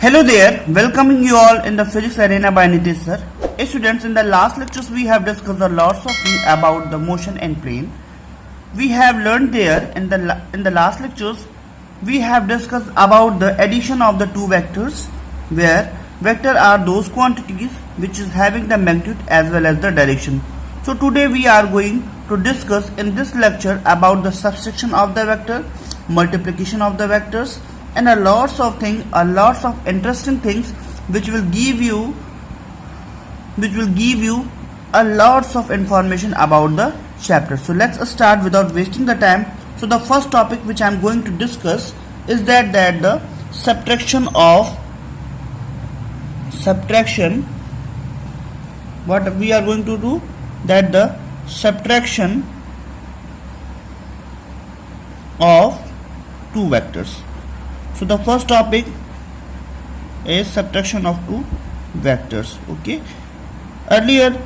Hello there, welcoming you all in the Physics Arena by Nitish sir. Hey students, in the last lectures we have discussed a lots of things about the motion and plane. We have learned there in the last lectures we have discussed about the addition of the two vectors, where vector are those quantities which is having the magnitude as well as the direction. So today we are going to discuss in this lecture about the subtraction of the vector, multiplication of the vectors, and a lots of interesting things which will give you a lots of information about the chapter. So let's start without wasting the time. So the first topic which I am going to discuss is that the subtraction. What we are going to do, that the subtraction of two vectors. So the first topic is subtraction of two vectors. Okay. Earlier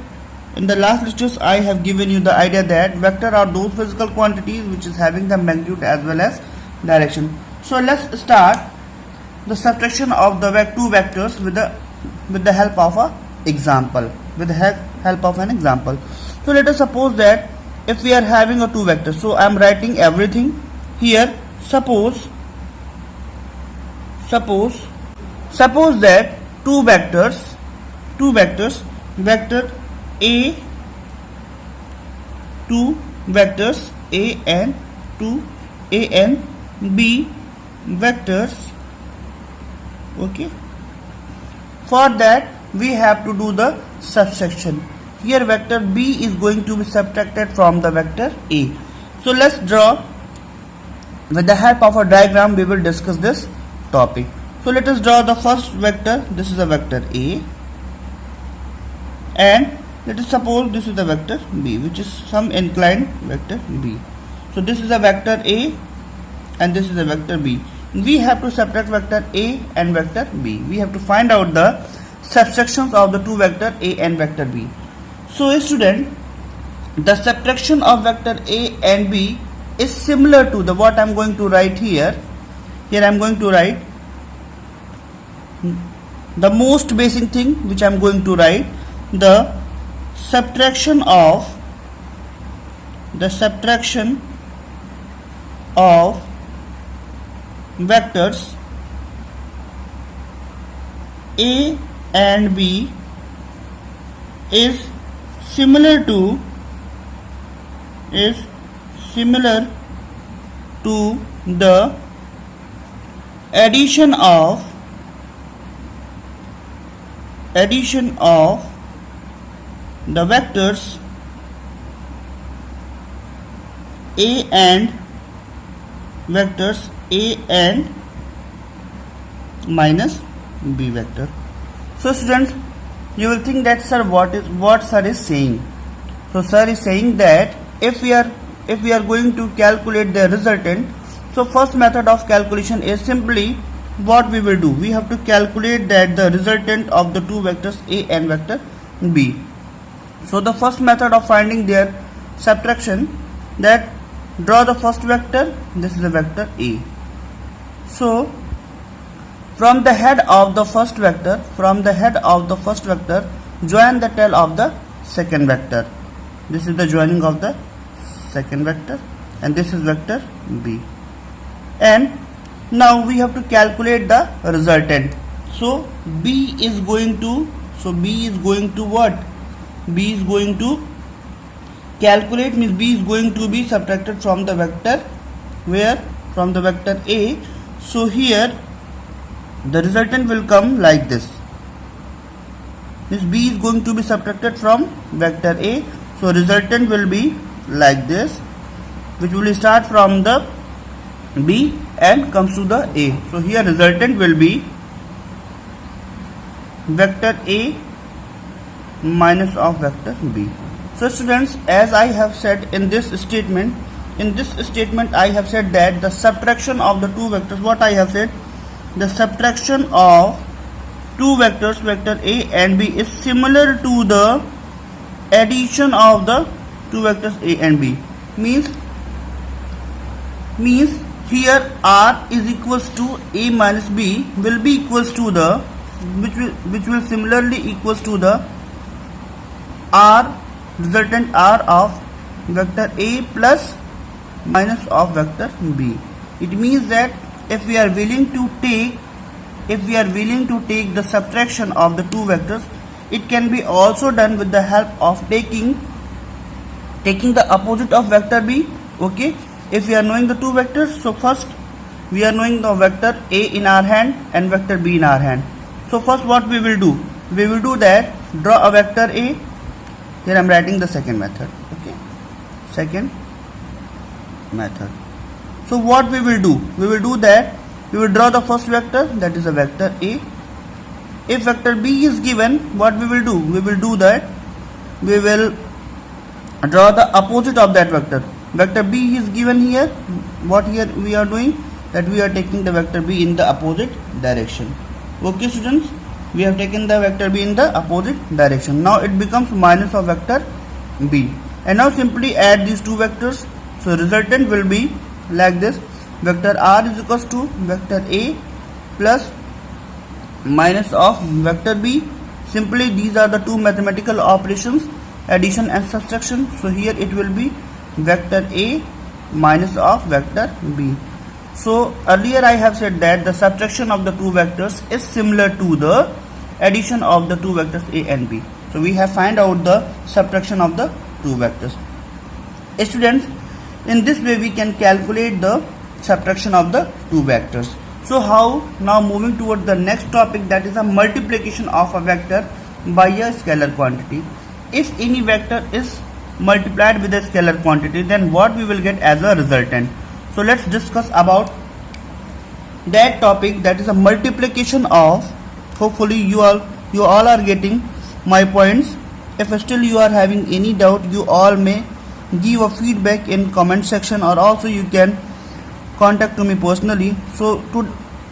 in the last lectures I have given you the idea that vector are those physical quantities which is having the magnitude as well as direction. So let's start the subtraction of the two vectors with the help of an example. So let us suppose that if we are having a two vectors, so I am writing everything here. Suppose that two vectors, vector A, two vectors A and B vectors. Okay. For that we have to do the subtraction. Here vector B is going to be subtracted from the vector A. So let's draw. With the help of a diagram we will discuss this topic. So let us draw the first vector. This is a vector A, and let us suppose this is the vector B, which is some inclined vector B. So this is a vector A and this is a vector B. We have to subtract vector A and vector B. We have to find out the subtractions of the two vector A and vector B. So student, the subtraction of vector A and B is similar to the what I am going to write here. Here I am going to write the most basic thing which I am going to write, the subtraction of vectors A and B is similar to the addition of the vectors A and minus B vector. So students, you will think that sir, what sir is saying. So sir is saying that if we are going to calculate the resultant, so first method of calculation is simply what we will do. We have to calculate that the resultant of the two vectors A and vector B. So the first method of finding their subtraction, that draw the first vector. This is a vector A. So from the head of the first vector, join the tail of the second vector. This is the joining of the second vector, and this is vector B. And now we have to calculate the resultant. So B is going to what? B is going to calculate, means B is going to be subtracted from the vector, where? From the vector A. So here the resultant will come like this. This B is going to be subtracted from vector A. So resultant will be like this, which will start from the B and comes to the A. So here resultant will be vector A minus of vector B. So students, as I have said in this statement I have said that the subtraction of the two vectors, what I have said, the subtraction of two vectors, vector A and B, is similar to the addition of the two vectors A and B. Means here r is equals to a minus b will be equals to the which will similarly equals to the r resultant r of vector a plus minus of vector b. It means that if we are willing to take the subtraction of the two vectors, it can be also done with the help of taking the opposite of vector b. Okay, if we are knowing the two vectors, so first we are knowing the vector a in our hand and vector b in our hand. So first what we will do that draw a vector a. Here I am writing the second method. Okay, second method. So what we will do that we will draw the first vector, that is a vector a. If vector b is given, what we will do that we will draw the opposite of that vector. Vector b is given here. What here we are doing, that we are taking the vector b in the opposite direction. Okay students, we have taken the vector b in the opposite direction. Now it becomes minus of vector b, and now simply add these two vectors. So resultant will be like this: vector r is equals to vector a plus minus of vector b. Simply these are the two mathematical operations, addition and subtraction. So here it will be vector a minus of vector b. So earlier I have said that the subtraction of the two vectors is similar to the addition of the two vectors a and b. So we have find out the subtraction of the two vectors. Students, in this way we can calculate the subtraction of the two vectors. So how? Now moving towards the next topic, that is a multiplication of a vector by a scalar quantity. If any vector is multiplied with a scalar quantity, then what we will get as a resultant. So let's discuss about that topic, that is a multiplication of. Hopefully you all are getting my points. If still you are having any doubt, you all may give a feedback in comment section, or also you can contact to me personally. So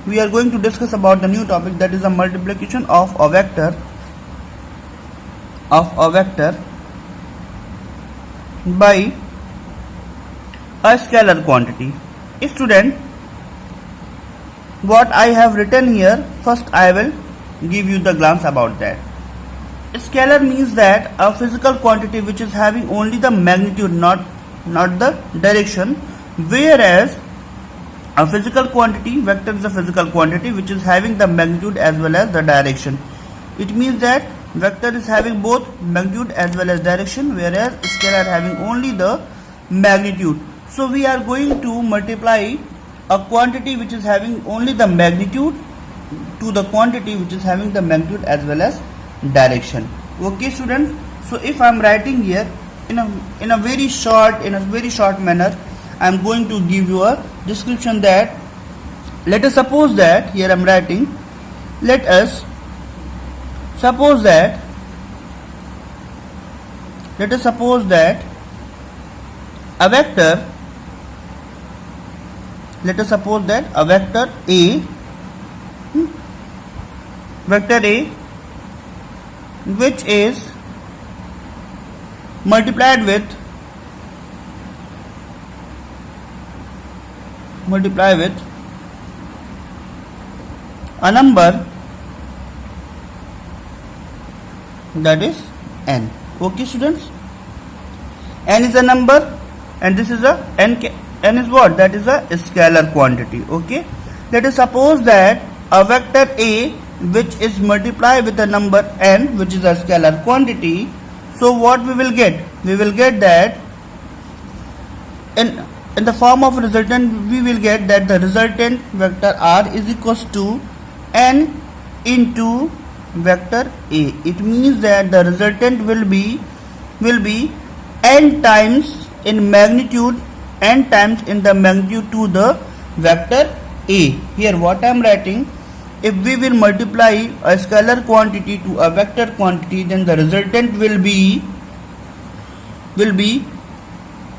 we are going to discuss about the new topic, that is a multiplication of a vector by a scalar quantity. Student, what I have written here, first I will give you the glance about that. Scalar means that a physical quantity which is having only the magnitude, not the direction, whereas a physical quantity, vector is a physical quantity which is having the magnitude as well as the direction. It means that vector is having both magnitude as well as direction, whereas scalar having only the magnitude. So we are going to multiply a quantity which is having only the magnitude to the quantity which is having the magnitude as well as direction. Okay students, so if I am writing here in a very short manner, I am going to give you a description that, let us suppose that, here I am writing, let us suppose that a vector, let us suppose that a vector a which is multiplied with a number, that is n. Okay students, n is a number and this is a n is what? That is a scalar quantity. Okay, let us suppose that a vector a which is multiplied with a number n, which is a scalar quantity. So what we will get? We will get that in the form of resultant, we will get that the resultant vector r is equals to n into vector a. It means that the resultant will be n times in magnitude, n times in the magnitude to the vector a. Here what I am writing, if we will multiply a scalar quantity to a vector quantity, then the resultant will be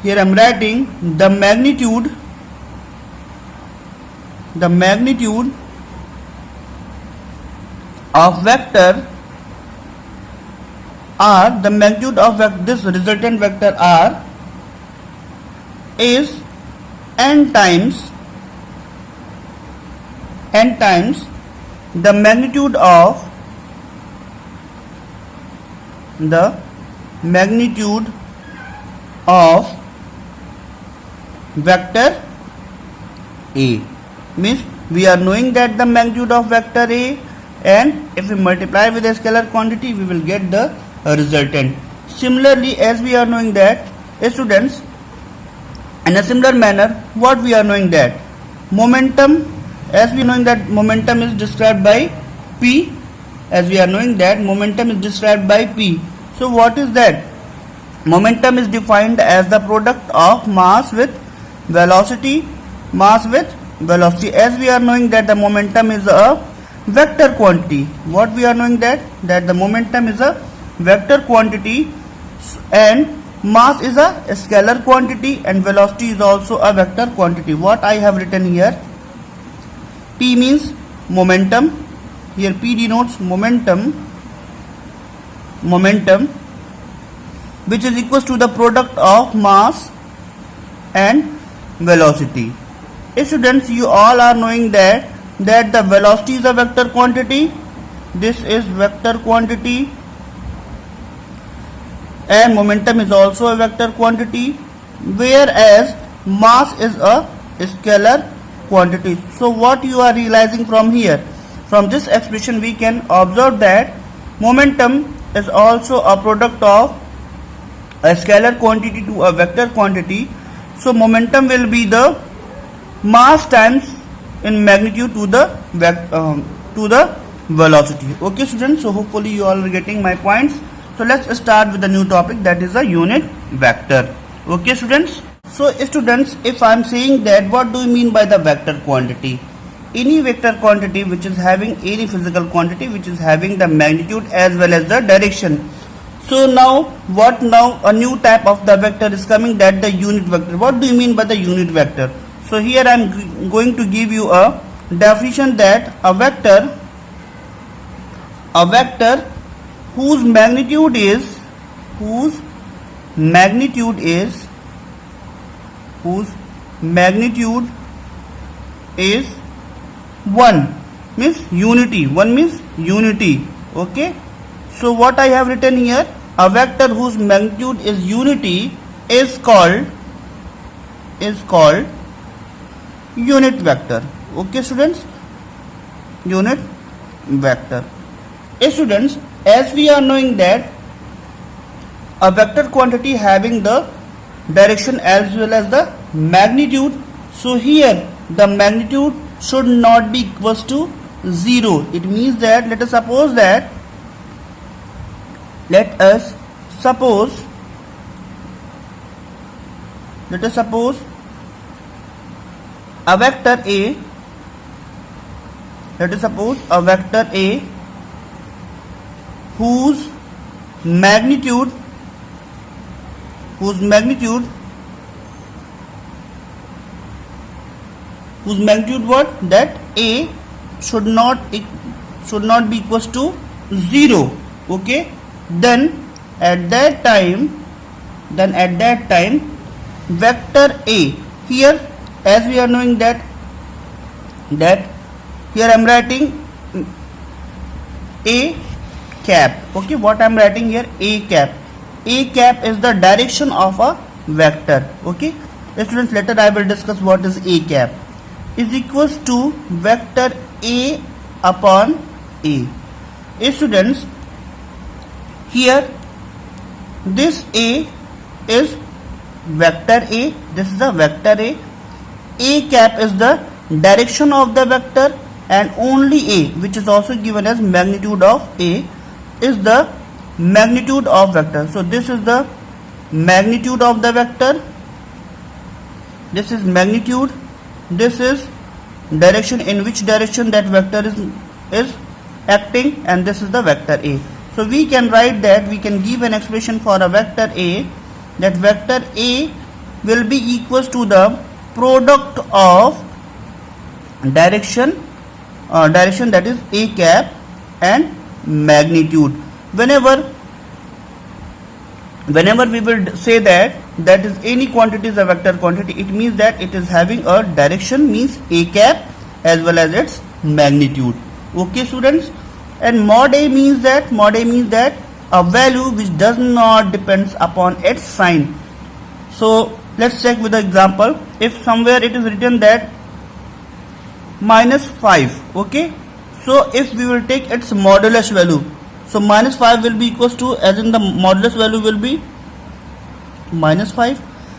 here I am writing the magnitude of vector r, the magnitude of this resultant vector r is n times n times the magnitude of vector A. Means we are knowing that the magnitude of vector A, and if we multiply with a scalar quantity we will get the resultant. Similarly, as we are knowing that, students, in a similar manner, what we are knowing that momentum, as we are knowing that momentum is described by P, as we are knowing that momentum is described by P. So what is that? Momentum is defined as the product of mass with velocity, as we are knowing that the momentum is a vector quantity. What we are knowing that the momentum is a vector quantity, and mass is a scalar quantity, and velocity is also a vector quantity. What I have written here, P means momentum. Here P denotes momentum, which is equals to the product of mass and velocity. Students, you all are knowing that the velocity is a vector quantity. This is vector quantity, and momentum is also a vector quantity, whereas mass is a scalar quantity. So what you are realizing from here, from this expression we can observe that momentum is also a product of a scalar quantity to a vector quantity. So momentum will be the mass times in magnitude to the velocity. Okay students, so hopefully you all are getting my points. So let's start with the new topic, that is a unit vector. Okay students, so students, if I am saying that, what do you mean by the vector quantity? Any vector quantity which is having any physical quantity which is having the magnitude as well as the direction. So now a new type of the vector is coming, that the unit vector. What do you mean by the unit vector? So here I am going to give you a definition, that a vector whose magnitude is 1 means unity. 1 means unity. Okay. So what I have written here, a vector whose magnitude is unity is called unit vector. Okay students, unit vector. Students, as we are knowing that a vector quantity having the direction as well as the magnitude, so here the magnitude should not be equals to 0. It means that let us suppose a vector A, whose magnitude what, that A should not be equals to 0. Okay, then at that time vector A, here as we are knowing that here I am writing A cap. Okay, what I am writing here, A cap is the direction of a vector. Okay students, later I will discuss what is A cap. Is equals to vector A upon A. Students, here this A is vector A, this is the vector A. A cap is the direction of the vector, and only A, which is also given as magnitude of A, is the magnitude of vector. So this is the magnitude of the vector, this is magnitude, this is direction, in which direction that vector is acting, and this is the vector A. So we can write that, we can give an expression for a vector A, that vector A will be equals to the product of direction that is A cap and magnitude. Whenever we will say that is any quantity is a vector quantity, it means that it is having a direction, means A cap, as well as its magnitude. Okay students, and mod A means that a value which does not depends upon its sign. So let's check with the example. If somewhere it is written that -5, okay, so if we will take its modulus value, so -5 will be equals to, as in the modulus value will be -5,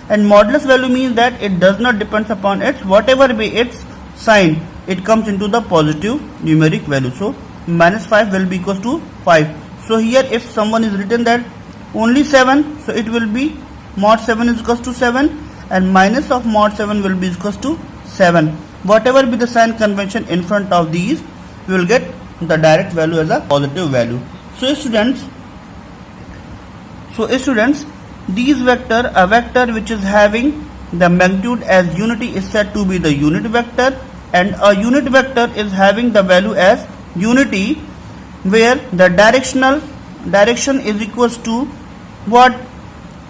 and modulus value means that it does not depends upon its, whatever be its sign, it comes into the positive numeric value. So -5 will be equals to 5. So here if someone is written that only 7, so it will be mod 7 is equals to 7, and minus of mod 7 will be equals to 7. Whatever be the sign convention in front of these, we will get the direct value as a positive value. So students, these vector, a vector which is having the magnitude as unity is said to be the unit vector, and a unit vector is having the value as unity, where the direction is equals to what?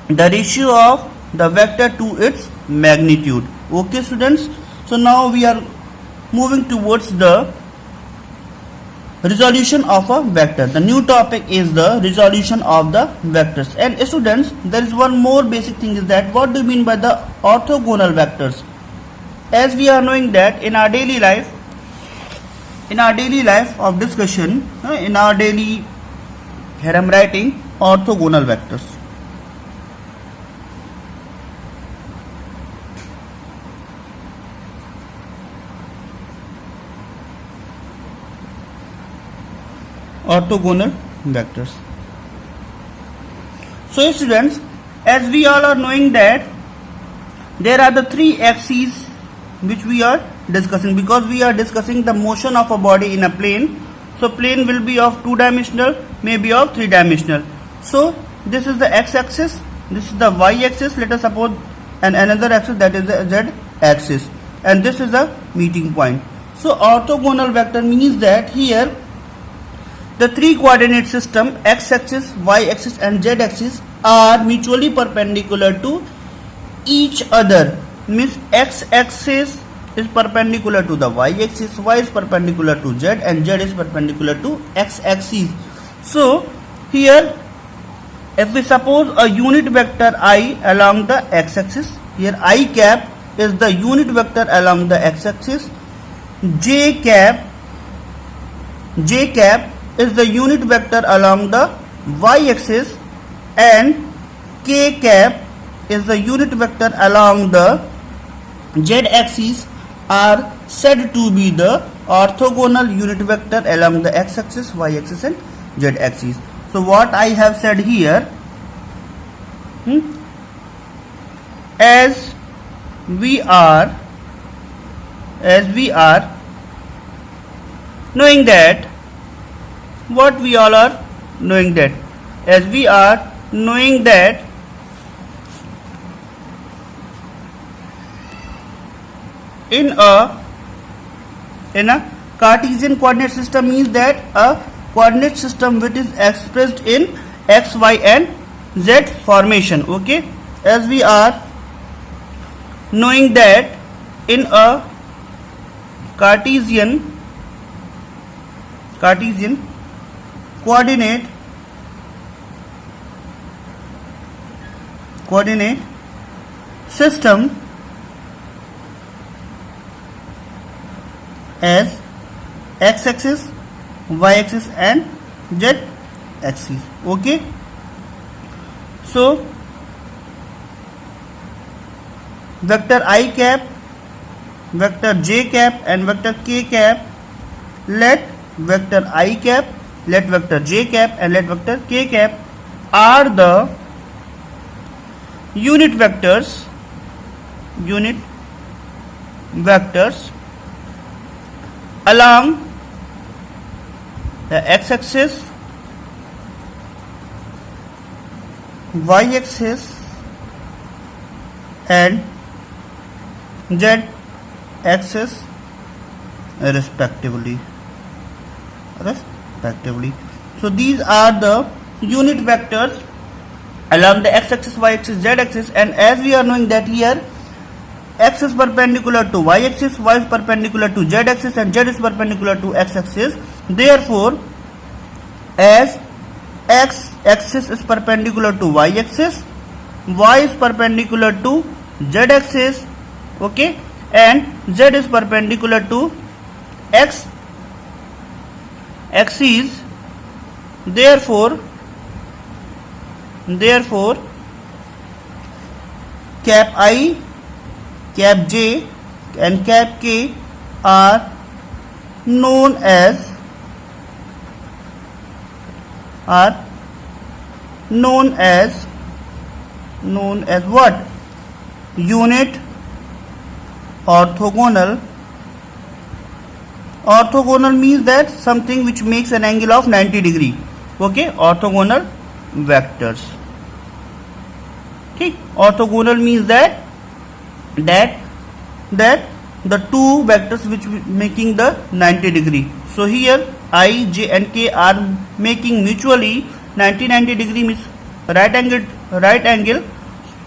The ratio of the vector to its magnitude. Okay students, so now we are moving towards the resolution of a vector. The new topic is the resolution of the vectors. And students, there is one more basic thing, is that what do you mean by the orthogonal vectors? As we are knowing that in our daily life of discussion, in our daily, here I am writing orthogonal vectors. Orthogonal vectors. So students, as we all are knowing that there are the three axes which we are discussing, because we are discussing the motion of a body in a plane. So plane will be of 2-dimensional, maybe of 3-dimensional. So this is the x-axis, this is the y-axis, let us suppose, and another axis, that is the z-axis, and this is the meeting point. So orthogonal vector means that here the three coordinate system, x-axis, y-axis and z-axis, are mutually perpendicular to each other. Means x-axis is perpendicular to the y-axis, y is perpendicular to z, and z is perpendicular to x-axis. So here if we suppose a unit vector I along the x-axis, here I cap is the unit vector along the x-axis, j cap is the unit vector along the y-axis, and k cap is the unit vector along the z-axis, are said to be the orthogonal unit vector along the x-axis, y-axis and z-axis. So what I have said here, as we are knowing that, what we all are knowing that, as we are knowing that in a Cartesian coordinate system means that a coordinate system which is expressed in x, y and z formation. Okay, as we are knowing that in a Cartesian coordinate system, as x-axis, y-axis and z-axis. Okay, so vector I cap, vector j cap and vector k cap, let vector I cap, let vector j cap and let vector k cap are the unit vectors along the x-axis, y-axis and z-axis respectively. So these are the unit vectors along the x-axis, y-axis, z-axis, and as we are knowing that here x is perpendicular to y axis, y is perpendicular to z axis, and z is perpendicular to x axis. Therefore, as x axis is perpendicular to y axis, y is perpendicular to z axis, okay, and z is perpendicular to x axis. Therefore cap I, cap J and cap K are known as what? Unit orthogonal. Orthogonal means that something which makes an angle of 90 degree. Okay, orthogonal vectors. Okay, orthogonal means that the two vectors which making the 90 degree. So here I, J and K are making mutually 90 degree, means right angle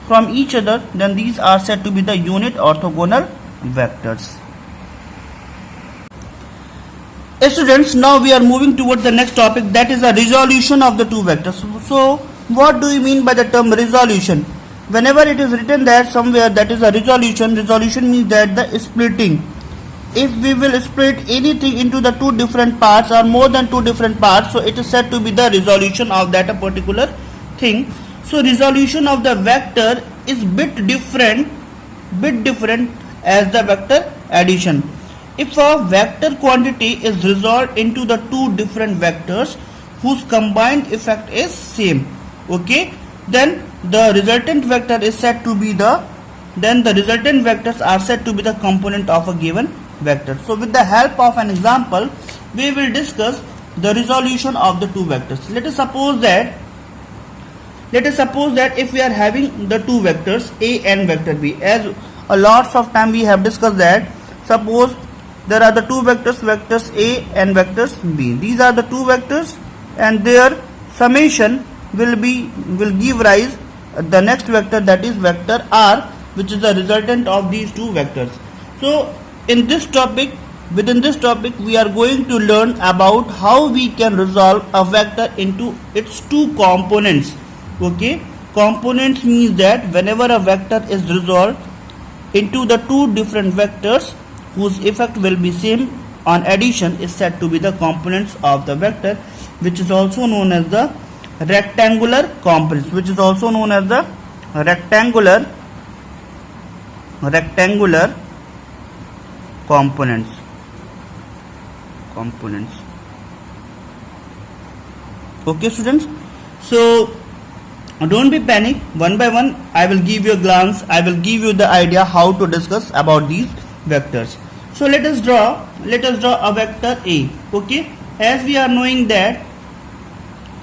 from each other. Then these are said to be the unit orthogonal vectors. Students, now we are moving towards the next topic, that is a resolution of the two vectors. So what do you mean by the term resolution? Whenever it is written that somewhere that is a resolution means that the splitting. If we will split anything into the two different parts or more than two different parts, so it is said to be the resolution of that a particular thing. So resolution of the vector is bit different as the vector addition. If a vector quantity is resolved into the two different vectors whose combined effect is same, okay, then the resultant vector is said to be the resultant vectors are said to be the component of a given vector. So with the help of an example, we will discuss the resolution of the two vectors. Let us suppose that if we are having the two vectors A and vector B, as a lots of time we have discussed that, suppose there are the two vectors A and vectors B. These are the two vectors and their summation will give rise the next vector, that is vector R, which is the resultant of these two vectors. So within this topic we are going to learn about how we can resolve a vector into its two components. Okay, components means that whenever a vector is resolved into the two different vectors whose effect will be same on addition is said to be the components of the vector, which is also known as the rectangular components, components. Okay students, so don't be panic. One by one I will give you a glance, I will give you the idea how to discuss about these vectors. So let us draw a vector A. Okay, as we are knowing that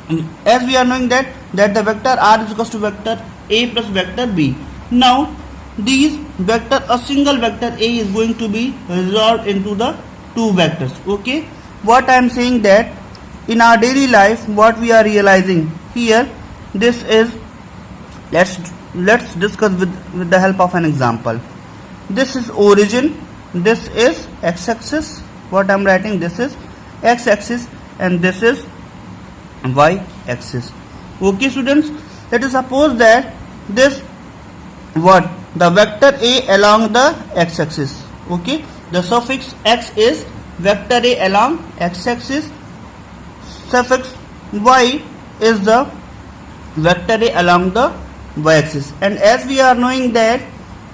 the vector R is equals to vector A plus vector B. Now these vector, a single vector A is going to be resolved into the two vectors. Okay, what I am saying that in our daily life what we are realizing here, this is, let's discuss with the help of an example. This is origin, this is x-axis, what I am writing, this is x-axis and this is y-axis. Okay students, let us suppose that this the vector A along the x-axis. Okay, the suffix x is vector A along x-axis, suffix y is the vector A along the y-axis, and as we are knowing that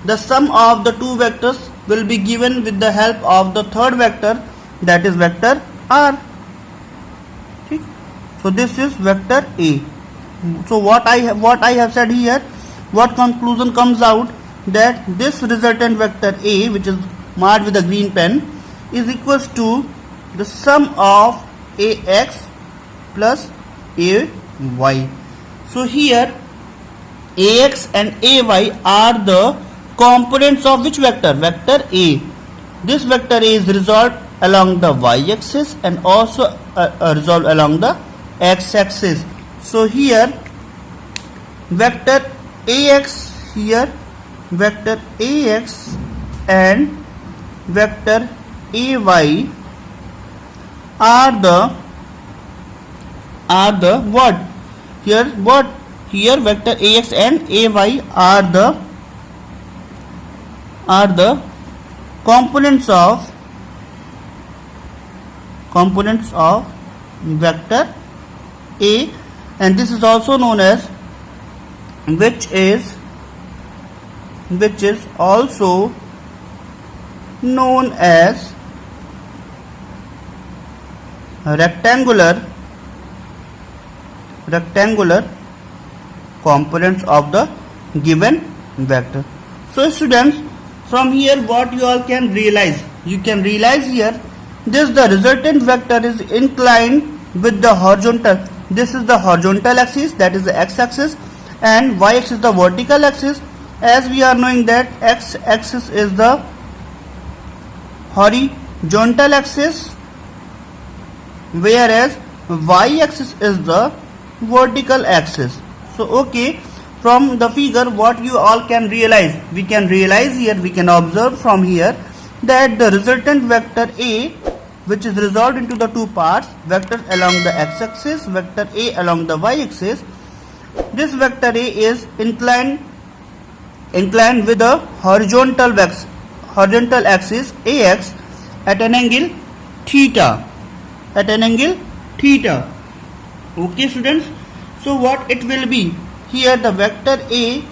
the sum of the two vectors will be given with the help of the third vector, that is vector R. Okay. So this is vector A. So what I have said here, what conclusion comes out, that this resultant vector A, which is marked with a green pen, is equals to the sum of AX plus AY. So here AX and AY are the components of which vector? Vector A. This vector A is resolved along the y-axis and also resolved along the x-axis. So here vector AX here vector ax and vector ay are the what? Here vector ax and ay are the components of vector a, and this is also known as which is also known as rectangular components of the given vector. So students, from here what you all can realize? You can realize here this the resultant vector is inclined with the horizontal. This is the horizontal axis, that is the x-axis, and y-axis is the vertical axis. As we are knowing that x-axis is the horizontal axis, whereas y-axis is the vertical axis. So okay, from the figure what you all can realize? We can realize here, we can observe from here that the resultant vector A, which is resolved into the two parts, vector along the x-axis, vector A along the y-axis. This vector A is inclined with the horizontal axis AX at an angle theta. Okay students, so what it will be? Here the vector A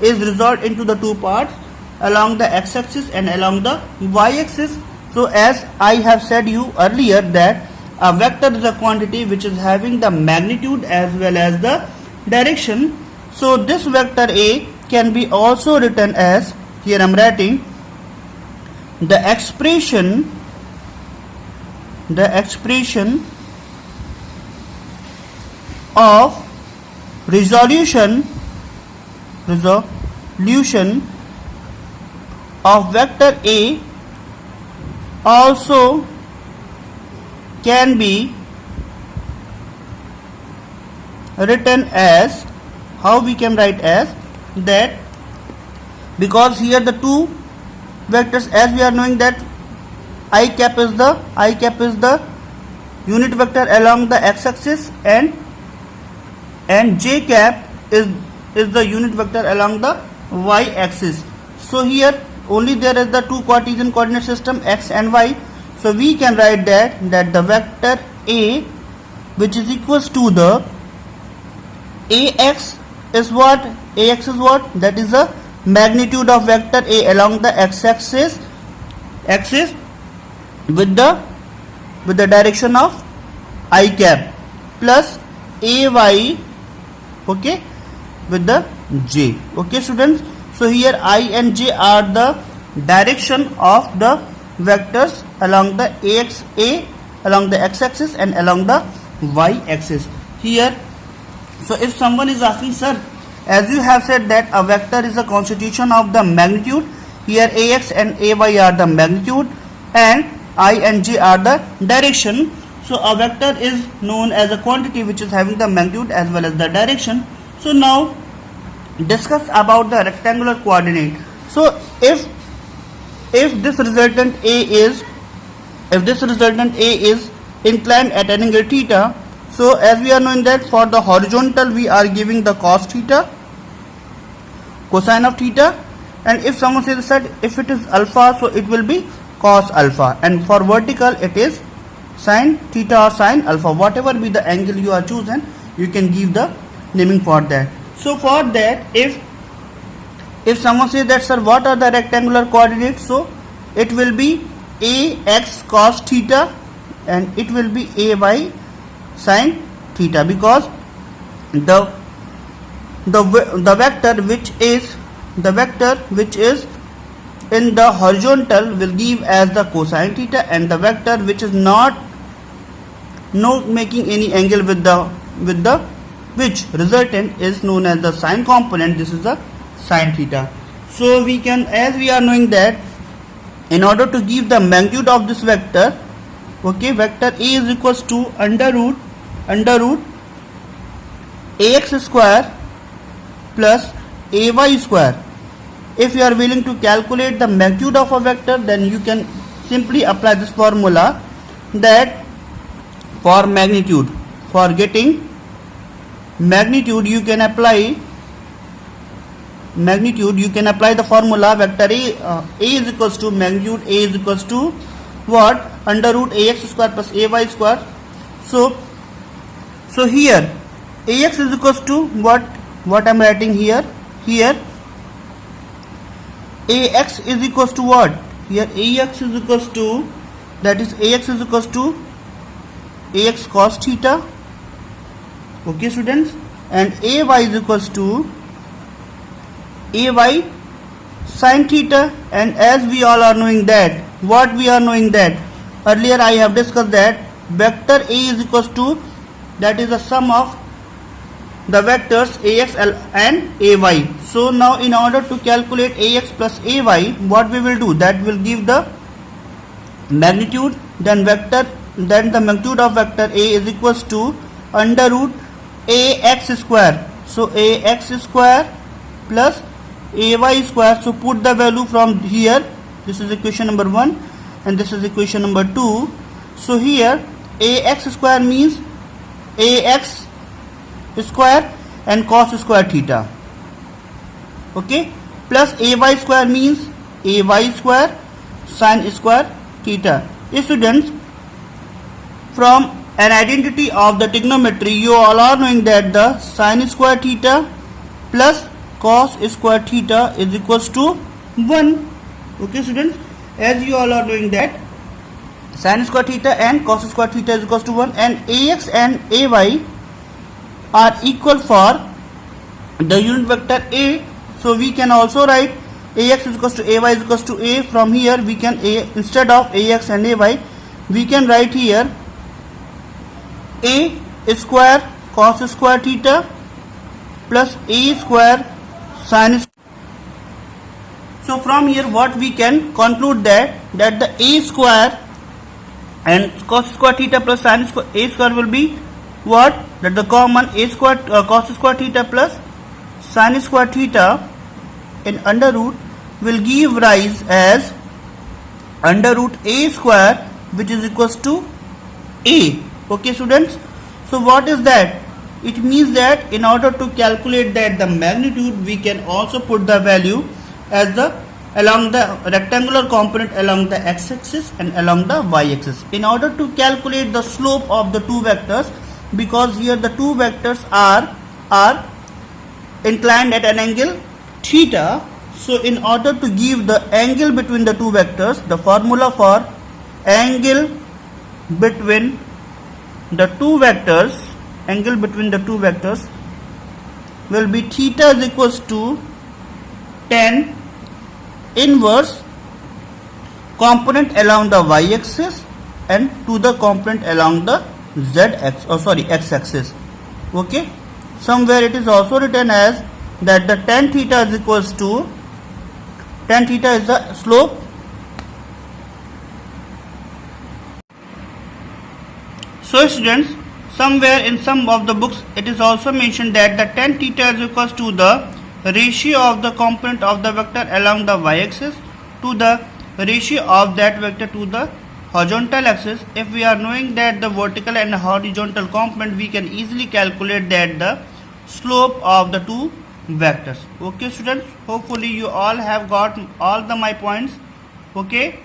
is resolved into the two parts, along the x-axis and along the y-axis. So as I have said you earlier that a vector is a quantity which is having the magnitude as well as the direction. So this vector A can be also written as, here I am writing, the expression of resolution of vector A also can be written as, how we can write as that, because here the two vectors, as we are knowing that I cap is the unit vector along the x-axis and j cap is the unit vector along the y-axis. So here only there is the two Cartesian coordinate system x and y. So we can write that the vector A, which is equals to the ax is what? That is the magnitude of vector A along the x-axis with the direction of I cap, plus ay, okay, with the j. Okay students, so here I and j are the direction of the vectors along the along the x-axis and along the y-axis here. So if someone is asking, sir, as you have said that a vector is a constitution of the magnitude, here ax and ay are the magnitude and I and j are the direction. So a vector is known as a quantity which is having the magnitude as well as the direction. So now discuss about the rectangular coordinate. So if this resultant A is inclined at an angle theta, so as we are knowing that for the horizontal we are giving the cos theta, cosine of theta, and if someone says that if it is alpha, so it will be cos alpha, and for vertical it is sin theta or sin alpha, whatever be the angle you are chosen, you can give the naming for that. So for that, if someone says that, sir, what are the rectangular coordinates, so it will be ax cos theta and it will be ay sin theta, because the vector which is in the horizontal will give as the cosine theta, and the vector which is not making any angle with the which resultant is known as the sine component. This is the sine theta. So we can, as we are knowing that in order to give the magnitude of this vector, okay, vector A is equals to under root ax square plus ay square. if you are willing to calculate the magnitude of a vector, then you can simply apply this formula, that for magnitude, for getting magnitude, you can apply the formula vector A is equals to magnitude A is equals to what? Under root ax square plus ay square. So here ax is equals to what I am writing here. Here ax is equals to what? Here ax is equals to, that is ax is equals to ax cos theta. Okay students, and ay is equals to ay sin theta. And as we all are knowing that, what we are knowing that earlier I have discussed that vector A is equals to, that is the sum of the vectors ax and ay. So now in order to calculate ax plus ay, what we will do, that will give the magnitude, then the magnitude of vector A is equals to under root ax square. So ax square plus ay square. So put the value from here. This is equation number 1 and this is equation number 2. So here ax square means ax square and cos square theta. Okay, plus ay square means ay square sin square theta. Students, from an identity of the trigonometry, you all are knowing that the sin square theta plus cos square theta is equals to 1. Okay students, as you all are knowing that sin square theta and cos square theta is equals to 1, and ax and ay are equal for the unit vector A. So we can also write ax is equals to ay is equals to a. From here we can instead of ax and ay, we can write here a square cos square theta plus a square sin. So from here what we can conclude, that the a square and cos square theta plus sin square a square will be what? That the common a square cos square theta plus sin square theta in under root will give rise as under root a square, which is equals to a. Okay students, so what is that? It means that in order to calculate that the magnitude, we can also put the value as the along the rectangular component along the x-axis and along the y-axis. In order to calculate the slope of the two vectors, because here the two vectors are inclined at an angle theta, so in order to give the angle between the two vectors, the formula for angle between the two vectors will be theta is equals to tan inverse component along the y-axis and to the component along the x-axis. Okay, somewhere it is also written as that the tan theta is equals to, tan theta is the slope. So students, somewhere in some of the books it is also mentioned that the tan theta is equals to the ratio of the component of the vector along the y-axis to the ratio of that vector to the horizontal axis. If we are knowing that the vertical and horizontal component, we can easily calculate that the slope of the two vectors. Okay students, hopefully you all have got all the my points. Okay.